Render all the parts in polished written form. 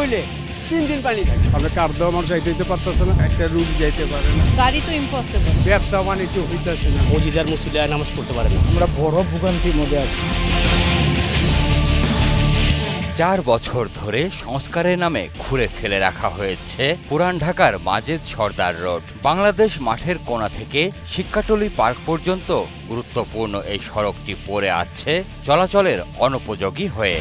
হইলে 3 দিন পানি থাকে। আমরা কার দেওয়া মানুষ যাইতে পারতেছে না, একটা রুট যাইতে পারে না, গাড়ি তো ইম্পসিবল। ব্যবসা বাণিজ্য হইতেছে না, মসজিদের মুসল্লিরা নামাজ পড়তে পারে না। আমরা বড় ভোগান্তির মধ্যে আছি। 4 বছর ধরে সংস্কারের নামে খুঁড়ে ফেলে রাখা হয়েছে পুরান ঢাকার মাজেদ সর্দার রোড। বাংলাদেশ মাঠের কোণা থেকে শিক্ষাটলি পার্ক পর্যন্ত গুরুত্বপূর্ণ এই সড়কটি পড়ে আছে চলাচলের অনুপযোগী হয়ে।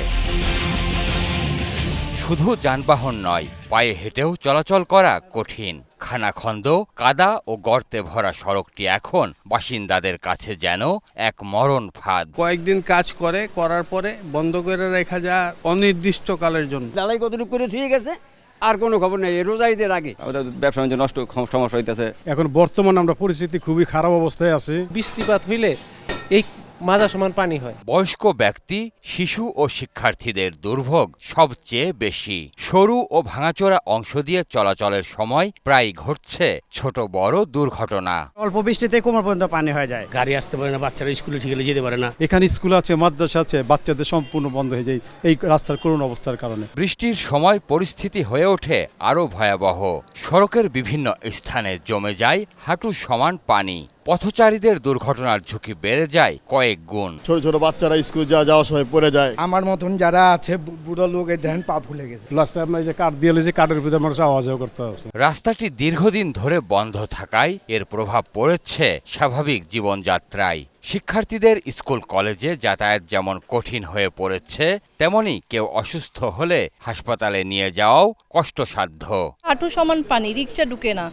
শুধু যানবাহন নয়, পায়ে হেঁটেও চলাচল করা কঠিন। খানাখন্দ, কাদা ও গর্তে ভরা সড়কটি এখন বাসিন্দাদের কাছে যেন এক মরণ ফাঁদ। কয়েকদিন কাজ করার পরে বন্ধ করে রেখা যায় অনির্দিষ্টকালের জন্য। জ্বালাই কতটুকু করে দিয়ে গেছে আর কোনো খবর নেই। রোজা ঈদের আগে ব্যবসা বাণিজ্য নষ্ট, সমস্যা হইতেছে। এখন বর্তমানে আমরা পরিস্থিতি খুবই খারাপ অবস্থায় আছে। বৃষ্টিপাত হইলে এই মাজা সমান পানি হয়। বয়স্ক ব্যক্তি, শিশু ও শিক্ষার্থীদের দুর্ভোগ সবচেয়ে বেশি। সরু ও ভাঙাচোরা অংশ দিয়ে চলাচলের সময় প্রায় ঘটছে ছোট বড় দুর্ঘটনা। অল্প বৃষ্টিতে কোমর পর্যন্ত পানি হয়ে যায়, গাড়ি আসতে পারে না, বাচ্চারা স্কুলে ঠিক যেতে পারে না। এখানে স্কুল আছে, মাদ্রাসা আছে, বাচ্চাদের সম্পূর্ণ বন্ধ হয়ে যায় এই রাস্তার করুণ অবস্থার কারণে। বৃষ্টির সময় পরিস্থিতি হয়ে ওঠে আরও ভয়াবহ। সড়কের বিভিন্ন স্থানে জমে যায় হাঁটু সমান পানি। পথচারীদের দুর্ঘটনার ঝুঁকি বেড়ে যায় কয়েক গুণ। ছোট ছোট বাচ্চারা স্কুল যাওয়ার সময় পড়ে যায়। আমার মতন যারা আছে বুড়ো লোকের ধ্যান পা ফুলে গেছে। লাস্টে আপনার যে কাঠ দিয়ে যে কাঠের ভিতরে মানুষ আওয়া যাওয়া করতে আছে। রাস্তাটি দীর্ঘদিন ধরে বন্ধ থাকায় এর প্রভাব পড়েছে স্বাভাবিক জীবনযাত্রায়। শিক্ষার্থীদের স্কুল কলেজে যাতায়াত যেমন কঠিন হয়ে পড়েছে, তেমনি কেউ অসুস্থ হলে হাসপাতালে নিয়ে যাওয়াও কষ্টসাধ্য। হাঁটু সমান পানি, রিক্সা ঢুকে না,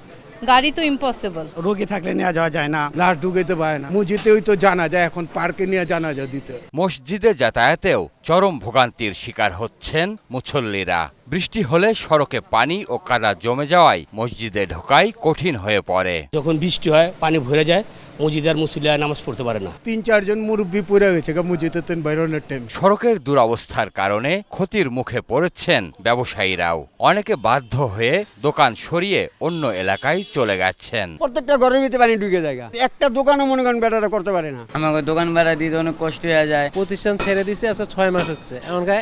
গাড়ি তো ইম্পসিবল। রোগী থাকলে নেওয়া যাওয়া যায় না, লাশ ঢুকাইতে পারে না। মসজিদেই তো জানা যায়, এখন পার্কে নিয়ে জানা যায় দিতে। মসজিদে যাতায়াতেও চরম ভোগান্তির শিকার হচ্ছেন মুসল্লিরা। বৃষ্টি হলে সড়কে পানি ও কাদা জমে যাওয়ায় মসজিদে ঢোকাই কঠিন হয়ে পড়ে। যখন বৃষ্টি হয় পানি ভরে যায়, মসজিদের মুসল্লিরা নামাজ পড়তে পারে না। 3-4 জন মুরব্বী পড়ে গেছে মসজিদে বাইরনের টাইম। সড়কের দুরবস্থার কারণে ক্ষতির মুখে পড়েছেন ব্যবসায়ীরাও। অনেকে বাধ্য হয়ে দোকান সরিয়ে অন্য এলাকায় চলে গেছেন। প্রত্যেকটা ঘরের ভিতরে পানি ঢুকে যায়, একটা দোকানও মনে করেন বেটারা করতে পারে না। আমাকে দোকান ভাড়া দিতে অনেক কষ্ট হয়ে যায়। প্রতিষ্ঠান ছেড়ে দিছে, আজকে 6 মাস হচ্ছে। এমনকি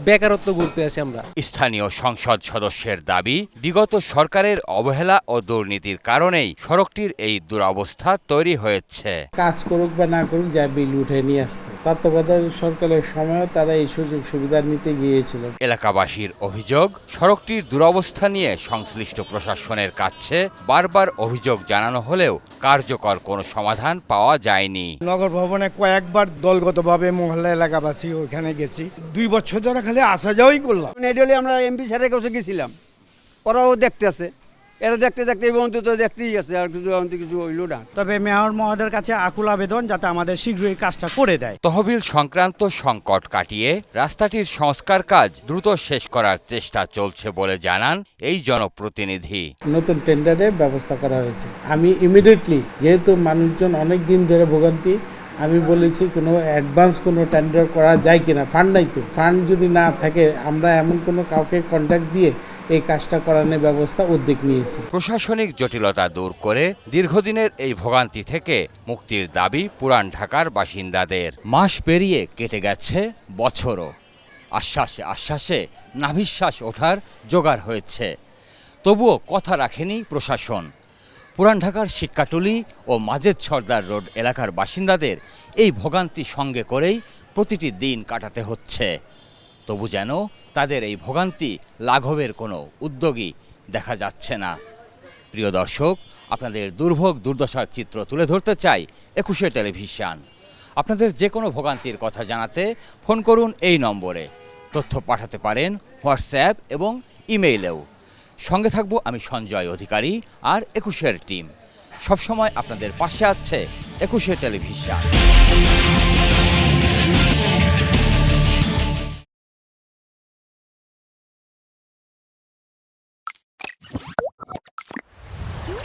বেকারত্ব ঘুরতে আছি আমরা। স্থানীয় সংসদ সদস্যের দাবি, বিগত সরকারের অবহেলা ও দুর্নীতির কারণেই সড়কটির এই দুরবস্থা তৈরি হয়েছে। কাজ করুক বা না করুক, যা বিল উঠে নিয়ে আসতো। তত্ত্বাবধায়ক সরকারের সময়ও তারা এই সুযোগ সুবিধা নিতে গিয়েছিল। এলাকাবাসীর অভিযোগ, সড়কটির দুরবস্থা নিয়ে সংশ্লিষ্ট প্রশাসনের কাছে বারবার অভিযোগ জানানো হলেও কার্যকর কোনো সমাধান পাওয়া যায়নি। নগর ভবনে কয়েকবার দলগতভাবে মহল্লা এলাকাবাসী ওইখানে গেছি। 2 বছর ধরে খালি আসা যাওয়াই করলাম। এডিওলে আমরা এমপি স্যারের কাছে গেছিলাম, ওরাও দেখতে আছে। এরা দেখতে দেখতে এই পর্যন্ত তো দেখতেই আছে, আর কিছু হইল না। তবে মেয়র মহোদয়ের কাছে আকুল আবেদন যাতে আমাদের শীঘ্রই কাজটা করে দেয়। তহবিল সংক্রান্ত সংকট কাটিয়ে রাস্তাটির সংস্কার কাজ দ্রুত শেষ করার চেষ্টা চলছে বলে জানান এই জনপ্রতিনিধি। নতুন টেন্ডারের ব্যবস্থা করা হয়েছে। আমি ইমিডিয়েটলি, যেহেতু মানুষজন অনেক দিন ধরে ভোগান্তি, আমি বলেছি কোনো অ্যাডভান্স কোনো টেন্ডার করা যায় কিনা। ফান্ড নাই তো, ফান্ড যদি না থাকে আমরা এমন কোনো কাউকে কন্ট্যাক্ট দিয়ে এই কাজটা করানোর ব্যবস্থা উদ্যোগ নিয়েছি। প্রশাসনিক জটিলতা দূর করে দীর্ঘদিনের এই ভোগান্তি থেকে মুক্তির দাবি পুরান ঢাকার বাসিন্দাদের। মাস পেরিয়ে কেটে গেছে বছরও। আশ্বাসে আশ্বাসে নাভিশ্বাস ওঠার জোগাড় হয়েছে, তবুও কথা রাখেনি প্রশাসন। পুরান ঢাকার শিক্ষাটলি ও মাজেদ সর্দার রোড এলাকার বাসিন্দাদের এই ভোগান্তি সঙ্গে করেই প্রতিটি দিন কাটাতে হচ্ছে। তবু যেন তাদের এই ভোগান্তি লাঘবের কোনো উদ্যোগই দেখা যাচ্ছে না। প্রিয় দর্শক, আপনাদের দুর্ভোগ দুর্দশার চিত্র তুলে ধরতে চাই 21 টেলিভিশন। আপনাদের যে কোনো ভোগান্তির কথা জানাতে ফোন করুন এই নম্বরে। তথ্য পাঠাতে পারেন হোয়াটসঅ্যাপ এবং ইমেইলেও। সঙ্গে থাকবো আমি সঞ্জয় অধিকারী আর 21 টিম। সবসময় আপনাদের পাশে আছে 21 টেলিভিশন।